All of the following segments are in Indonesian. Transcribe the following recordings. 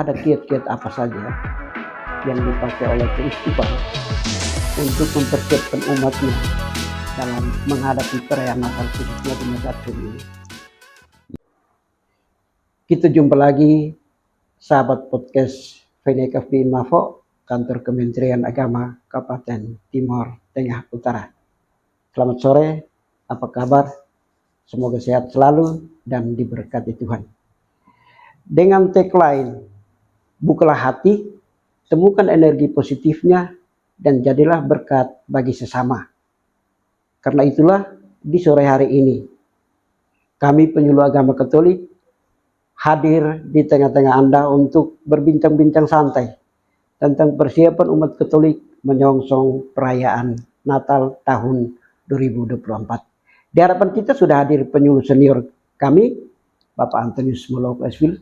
ada kiat-kiat apa saja yang dipakai oleh keuskupan untuk mempersiapkan umatnya dalam menghadapi perayaan Natal khususnya di masa Advent ini. Kita jumpa lagi sahabat podcast VNKFB Mafo, kantor Kementerian Agama Kabupaten Timur Tengah Utara. Selamat sore, apa kabar? Semoga sehat selalu dan diberkati Tuhan. Dengan tagline, bukalah hati, temukan energi positifnya, dan jadilah berkat bagi sesama. Karena itulah di sore hari ini, kami penyuluh agama Katolik hadir di tengah-tengah Anda untuk berbincang-bincang santai tentang persiapan umat Katolik menyongsong perayaan Natal tahun 2024. Di hadapan kita sudah hadir penyuluh senior kami, Bapak Antonius Moloko Esvil.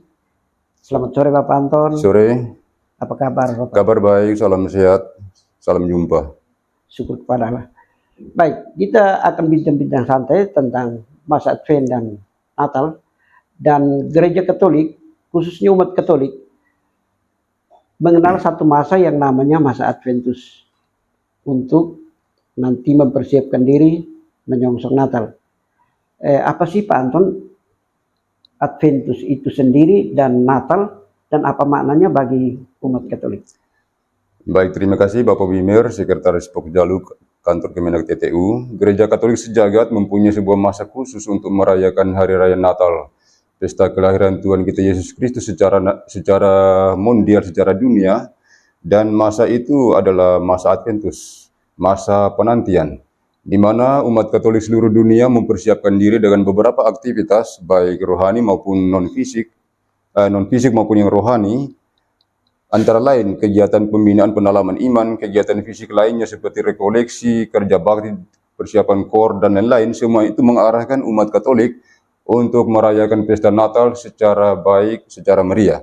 Selamat sore Bapak Anton. Sore. Apa kabar Bapak? Kabar baik, salam sehat, salam jumpa. Syukur kepada Allah. Baik, kita akan bincang-bincang santai tentang masa Advent dan Natal. Dan gereja Katolik, khususnya umat Katolik, mengenal satu masa yang namanya masa Adventus. Untuk nanti mempersiapkan diri menyongsong Natal. Apa sih Pak Anton Adventus itu sendiri dan Natal, dan apa maknanya bagi umat Katolik? Baik, terima kasih Bapak Wimir, Sekretaris Pokjalu Kantor Kemenak TTU. Gereja Katolik sejagat mempunyai sebuah masa khusus untuk merayakan Hari Raya Natal, pesta kelahiran Tuhan kita Yesus Kristus secara mondial, secara dunia. Dan masa itu adalah masa Adventus, masa penantian, di mana umat Katolik seluruh dunia mempersiapkan diri dengan beberapa aktivitas, baik rohani maupun non-fisik maupun yang rohani, antara lain kegiatan pembinaan pendalaman iman, kegiatan fisik lainnya seperti rekoleksi, kerja bakti, persiapan KOR, dan lain-lain. Semua itu mengarahkan umat Katolik untuk merayakan pesta Natal secara baik, secara meriah.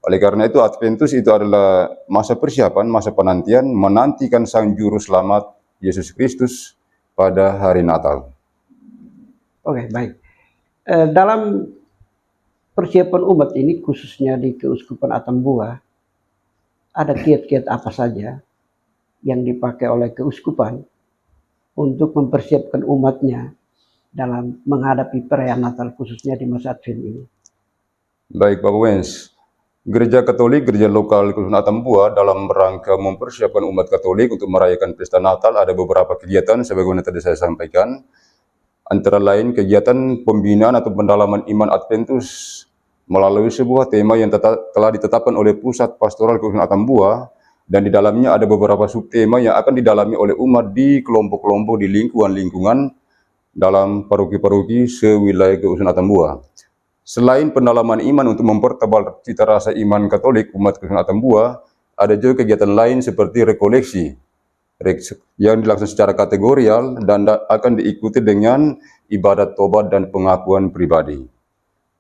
Oleh karena itu, Adventus itu adalah masa persiapan, masa penantian, menantikan Sang Juru Selamat Yesus Kristus pada hari Natal. Oke, baik. Dalam persiapan umat ini, khususnya di Keuskupan Atambua, ada kiat-kiat apa saja yang dipakai oleh keuskupan untuk mempersiapkan umatnya dalam menghadapi perayaan Natal khususnya di masa Advent ini? Baik, Bapak Wens. Gereja Katolik, gereja lokal Keuskupan Atambua dalam rangka mempersiapkan umat Katolik untuk merayakan pesta Natal ada beberapa kegiatan sebagaimana tadi saya sampaikan. Antara lain kegiatan pembinaan atau pendalaman iman Adventus melalui sebuah tema yang telah ditetapkan oleh Pusat Pastoral Keuskupan Atambua, dan di dalamnya ada beberapa subtema yang akan didalami oleh umat di kelompok-kelompok di lingkungan-lingkungan dalam paroki-paroki sewilayah Keuskupan Atambua. Selain pendalaman iman untuk mempertebal cita rasa iman Katolik umat Keuskupan Atambua, ada juga kegiatan lain seperti rekoleksi yang dilaksanakan secara kategorial dan akan diikuti dengan ibadat tobat dan pengakuan pribadi.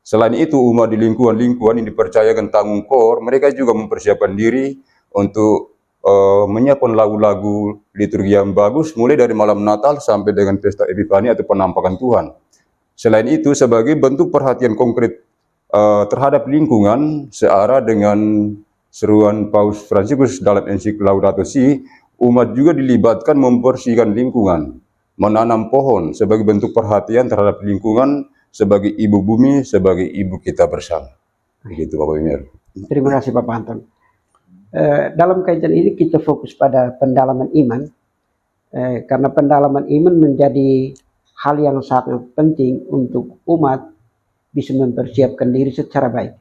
Selain itu, umat di lingkungan-lingkungan yang dipercayakan tanggung KOR, mereka juga mempersiapkan diri untuk menyiapkan lagu-lagu liturgi yang bagus mulai dari malam Natal sampai dengan pesta Epifani atau penampakan Tuhan. Selain itu, sebagai bentuk perhatian konkret terhadap lingkungan, searah dengan seruan Paus Fransiskus dalam ensiklik Laudato Si, umat juga dilibatkan membersihkan lingkungan, menanam pohon sebagai bentuk perhatian terhadap lingkungan, sebagai ibu bumi, sebagai ibu kita bersama. Begitu Bapak Wimir. Terima kasih Bapak Anton. Dalam kaitan ini kita fokus pada pendalaman iman, karena pendalaman iman menjadi hal yang sangat penting untuk umat bisa mempersiapkan diri secara baik.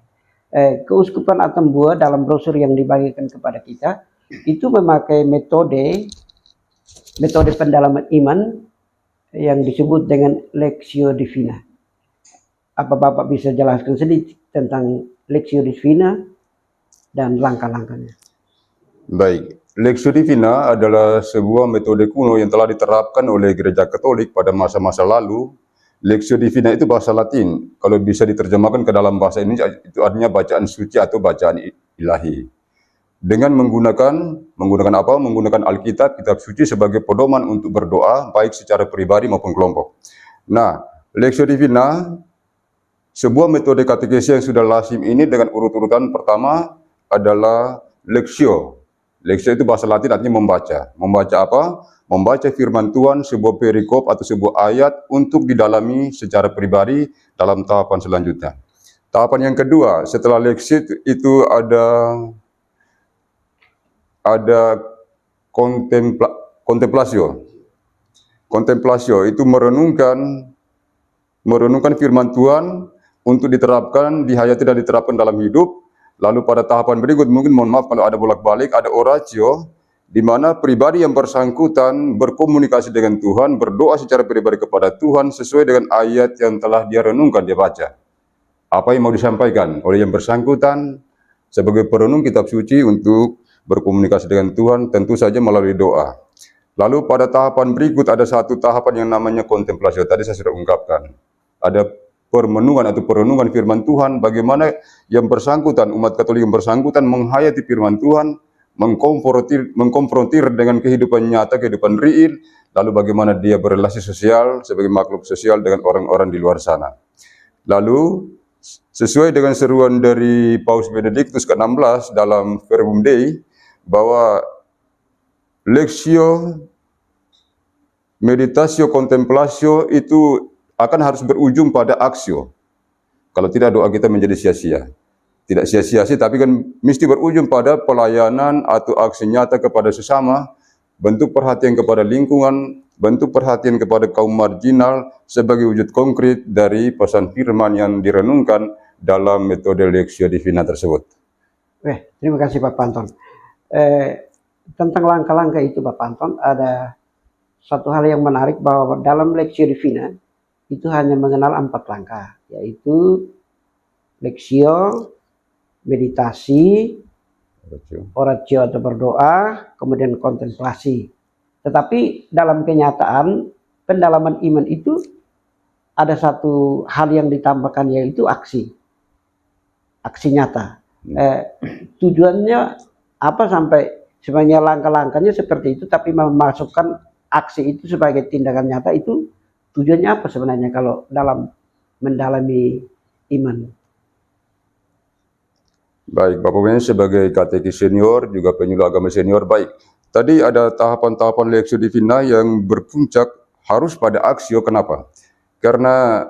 Keuskupan Atambua dalam brosur yang dibagikan kepada kita itu memakai metode pendalaman iman yang disebut dengan Lectio Divina. Apa Bapak bisa jelaskan sedikit tentang Lectio Divina dan langkah-langkahnya? Baik, Lectio Divina adalah sebuah metode kuno yang telah diterapkan oleh Gereja Katolik pada masa-masa lalu. Lectio Divina itu bahasa Latin. Kalau bisa diterjemahkan ke dalam bahasa Indonesia, itu artinya bacaan suci atau bacaan ilahi. Dengan menggunakan apa? Menggunakan Alkitab, kitab suci sebagai pedoman untuk berdoa, baik secara pribadi maupun kelompok. Nah, Lectio Divina, sebuah metode katekesi yang sudah lazim ini dengan urut-urutan pertama, adalah lexio. Lexio itu bahasa Latin artinya membaca. Membaca apa? Membaca firman Tuhan, sebuah perikop atau sebuah ayat untuk didalami secara pribadi dalam tahapan selanjutnya. Tahapan yang kedua, setelah lexio itu ada kontemplasio. Kontemplasio itu merenungkan firman Tuhan untuk diterapkan, dihayati dan diterapkan dalam hidup. Lalu pada tahapan berikut, mungkin mohon maaf kalau ada bolak-balik, ada oratio, di mana pribadi yang bersangkutan berkomunikasi dengan Tuhan, berdoa secara pribadi kepada Tuhan sesuai dengan ayat yang telah dia renungkan, dia baca. Apa yang mau disampaikan oleh yang bersangkutan sebagai perenung kitab suci untuk berkomunikasi dengan Tuhan, tentu saja melalui doa. Lalu pada tahapan berikut ada satu tahapan yang namanya kontemplasi. Tadi saya sudah ungkapkan. Ada permenungan atau perenungan firman Tuhan, bagaimana yang bersangkutan, umat Katolik yang bersangkutan menghayati firman Tuhan, mengkonfrontir dengan kehidupan nyata, kehidupan real, lalu bagaimana dia berrelasi sosial sebagai makhluk sosial dengan orang-orang di luar sana. Lalu sesuai dengan seruan dari Paus Benediktus ke-16 dalam Verbum Dei, bahwa lexio, meditatio, contemplatio itu akan harus berujung pada aksio. Kalau tidak, doa kita menjadi sia-sia. Tidak sia-sia sih, tapi kan mesti berujung pada pelayanan atau aksi nyata kepada sesama, bentuk perhatian kepada lingkungan, bentuk perhatian kepada kaum marginal sebagai wujud konkret dari pesan firman yang direnungkan dalam metode Lectio Divina tersebut. Terima kasih Pak Panton. Tentang langkah-langkah itu Pak Panton, ada satu hal yang menarik bahwa dalam Lectio Divina itu hanya mengenal 4 langkah, yaitu Lectio, meditasi, oratio atau berdoa, kemudian kontemplasi. Tetapi dalam kenyataan pendalaman iman itu ada satu hal yang ditambahkan, yaitu aksi nyata. Tujuannya apa sampai sebenarnya langkah-langkahnya seperti itu, tapi memasukkan aksi itu sebagai tindakan nyata, itu tujuannya apa sebenarnya kalau dalam mendalami iman? Baik, Bapak Wens sebagai katekis senior, juga penyuluh agama senior, baik. Tadi ada tahapan-tahapan Lectio Divina yang berpuncak harus pada aksio. Kenapa? Karena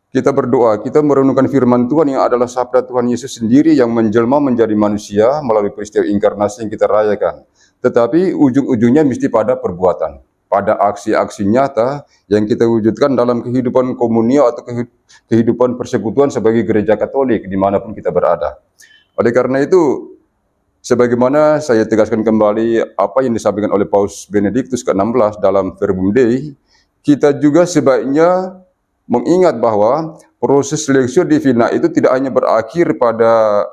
kita berdoa, kita merenungkan firman Tuhan yang adalah sabda Tuhan Yesus sendiri yang menjelma menjadi manusia melalui peristiwa inkarnasi yang kita rayakan. Tetapi ujung-ujungnya mesti pada perbuatan, pada aksi-aksi nyata yang kita wujudkan dalam kehidupan komunio atau kehidupan persekutuan sebagai gereja Katolik dimanapun kita berada. Oleh karena itu, sebagaimana saya tegaskan kembali apa yang disampaikan oleh Paus Benediktus ke-16 dalam Verbum Dei, kita juga sebaiknya mengingat bahwa proses Lectio Divina itu tidak hanya berakhir pada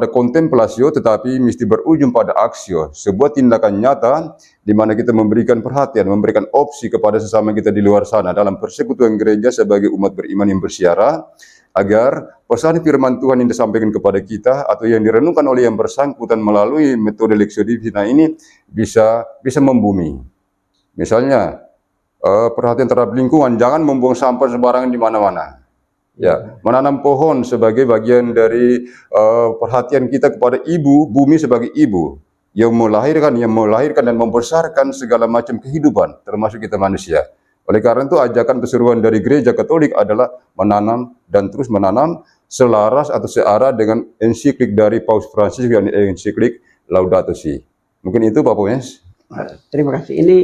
kontemplasio, tetapi mesti berujung pada aksio, sebuah tindakan nyata di mana kita memberikan perhatian, memberikan opsi kepada sesama kita di luar sana dalam persekutuan gereja sebagai umat beriman yang bersiara, agar pesan firman Tuhan yang disampaikan kepada kita atau yang direnungkan oleh yang bersangkutan melalui metode Lectio Divina ini bisa membumi. Misalnya, perhatian terhadap lingkungan, jangan membuang sampah sembarangan di mana-mana. Ya, menanam pohon sebagai bagian dari perhatian kita kepada ibu, bumi sebagai ibu yang melahirkan dan membesarkan segala macam kehidupan, termasuk kita manusia. Oleh karena itu, ajakan keseruan dari gereja Katolik adalah menanam dan terus menanam selaras atau searah dengan ensiklik dari Paus Francis, yang ensiklik Laudato Si. Mungkin itu Pak Wens. Terima kasih. Ini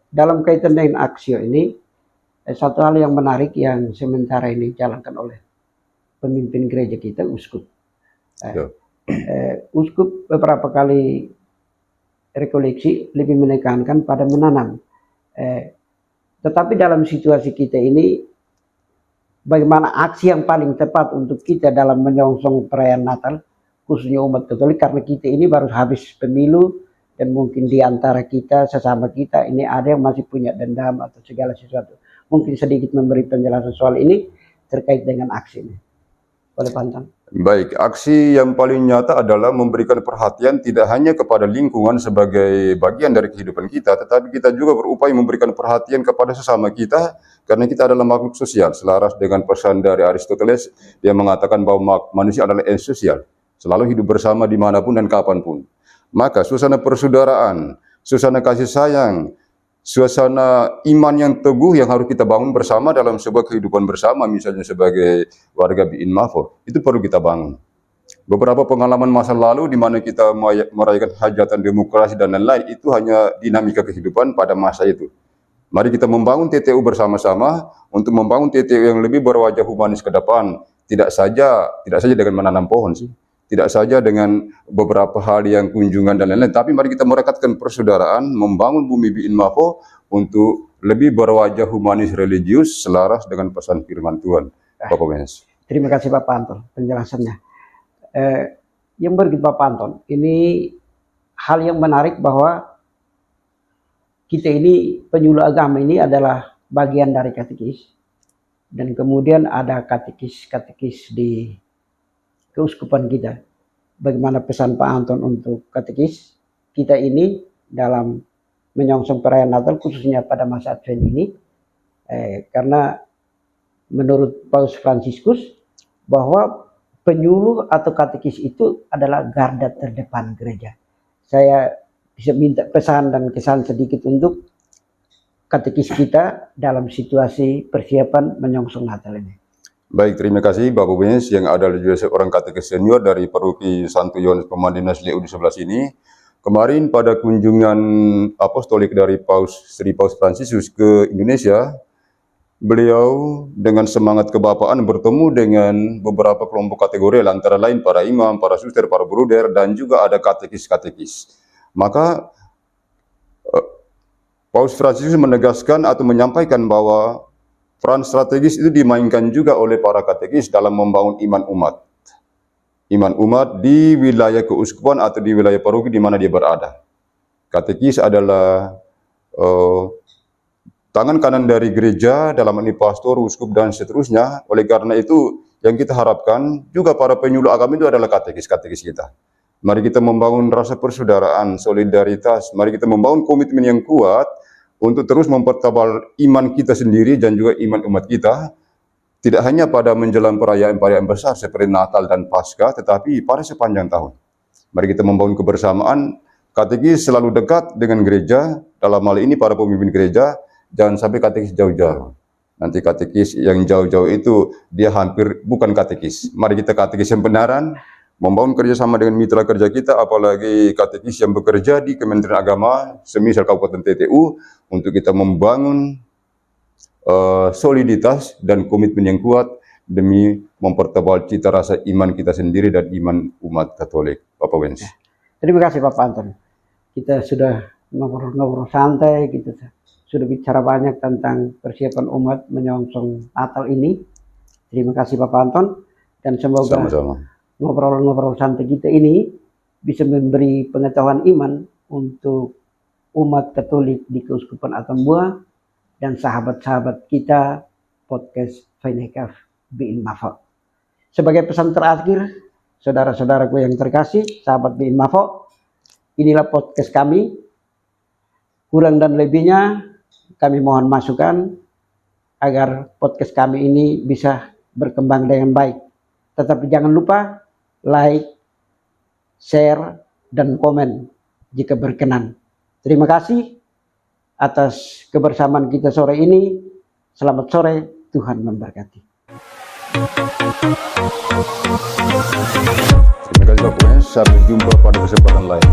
dalam kaitan dengan aksio ini, satu hal yang menarik yang sementara ini dijalankan oleh pemimpin gereja kita, uskup. Uskup beberapa kali rekoleksi lebih menekankan pada menanam. Tetapi dalam situasi kita ini, bagaimana aksi yang paling tepat untuk kita dalam menyongsong perayaan Natal, khususnya umat Katolik, karena kita ini baru habis pemilu, dan mungkin di antara kita, sesama kita, ini ada yang masih punya dendam atau segala sesuatu. Mungkin sedikit memberi penjelasan soal ini terkait dengan aksi ini. Boleh Panton? Baik, aksi yang paling nyata adalah memberikan perhatian tidak hanya kepada lingkungan sebagai bagian dari kehidupan kita, tetapi kita juga berupaya memberikan perhatian kepada sesama kita, karena kita adalah makhluk sosial, selaras dengan pesan dari Aristoteles yang mengatakan bahwa manusia adalah ens sosial. selalu hidup bersama dimanapun dan kapanpun. Maka suasana persaudaraan, suasana kasih sayang, suasana iman yang teguh yang harus kita bangun bersama dalam sebuah kehidupan bersama, misalnya sebagai warga Biin Mafo, itu perlu kita bangun. Beberapa pengalaman masa lalu di mana kita merayakan hajatan demokrasi dan lain-lain, itu hanya dinamika kehidupan pada masa itu. Mari kita membangun TTU bersama-sama untuk membangun TTU yang lebih berwajah humanis ke depan. Tidak saja dengan menanam pohon sih, tidak saja dengan beberapa hal yang kunjungan dan lain-lain, tapi mari kita merekatkan persaudaraan, membangun bumi Biin Mafo untuk lebih berwajah humanis religius selaras dengan pesan firman Tuhan. Bapak Wens. Terima kasih Bapak Anton penjelasannya. Yang begitu Bapak Anton, ini hal yang menarik bahwa kita ini penyuluh agama ini adalah bagian dari katekis, dan kemudian ada katekis di keuskupan kita. Bagaimana pesan Pak Anton untuk katekis kita ini dalam menyongsong perayaan Natal, khususnya pada masa Advent ini, karena menurut Paus Fransiskus bahwa penyuluh atau katekis itu adalah garda terdepan gereja. Saya bisa minta pesan dan kesan sedikit untuk katekis kita dalam situasi persiapan menyongsong Natal ini. Baik, terima kasih Bapak Wens yang adalah juga seorang katekis senior dari Paroki Santo Yohanes Pemandinas Leu di sebelah sini. Kemarin pada kunjungan apostolik dari Sri Paus Fransiskus ke Indonesia, beliau dengan semangat kebapaan bertemu dengan beberapa kelompok kategori, antara lain para imam, para suster, para bruder, dan juga ada katekis-katekis. Maka Paus Fransiskus menegaskan atau menyampaikan bahwa peran strategis itu dimainkan juga oleh para katekis dalam membangun iman umat. Iman umat di wilayah keuskupan atau di wilayah paroki di mana dia berada. Katekis adalah tangan kanan dari gereja, dalam ini pastor, uskup, dan seterusnya. Oleh karena itu, yang kita harapkan juga para penyuluh agama itu adalah katekis-katekis kita. Mari kita membangun rasa persaudaraan, solidaritas. Mari kita membangun komitmen yang kuat untuk terus mempertebal iman kita sendiri dan juga iman umat kita. Tidak hanya pada menjelang perayaan-perayaan besar seperti Natal dan Paskah, tetapi pada sepanjang tahun. Mari kita membangun kebersamaan. Katekis selalu dekat dengan gereja, dalam hal ini para pemimpin gereja. Jangan sampai katekis jauh-jauh. Nanti katekis yang jauh-jauh itu dia hampir bukan katekis. Mari kita katekis yang benaran, membangun kerjasama dengan mitra kerja kita, apalagi katekis yang bekerja di Kementerian Agama, semisal Kabupaten TTU, untuk kita membangun soliditas dan komitmen yang kuat demi mempertebal cita rasa iman kita sendiri dan iman umat Katolik. Bapak Wens. Terima kasih Bapak Anton. Kita sudah ngobrol-ngobrol santai, kita sudah bicara banyak tentang persiapan umat menyongsong Natal ini. Terima kasih Bapak Anton, dan semoga sama-sama ngobrol-ngobrol santai kita ini bisa memberi pengetahuan iman untuk umat Katolik di Keuskupan Atambua dan sahabat-sahabat kita podcast Finecaf Biin Mafo. Sebagai pesan terakhir, saudara-saudaraku yang terkasih, sahabat Biin Mafo, inilah podcast kami. Kurang dan lebihnya kami mohon masukan agar podcast kami ini bisa berkembang dengan baik. Tetapi jangan lupa like, share, dan komen jika berkenan. Terima kasih atas kebersamaan kita sore ini. Selamat sore, Tuhan memberkati. Terima kasih Bapak Wens, sampai jumpa pada kesempatan lain.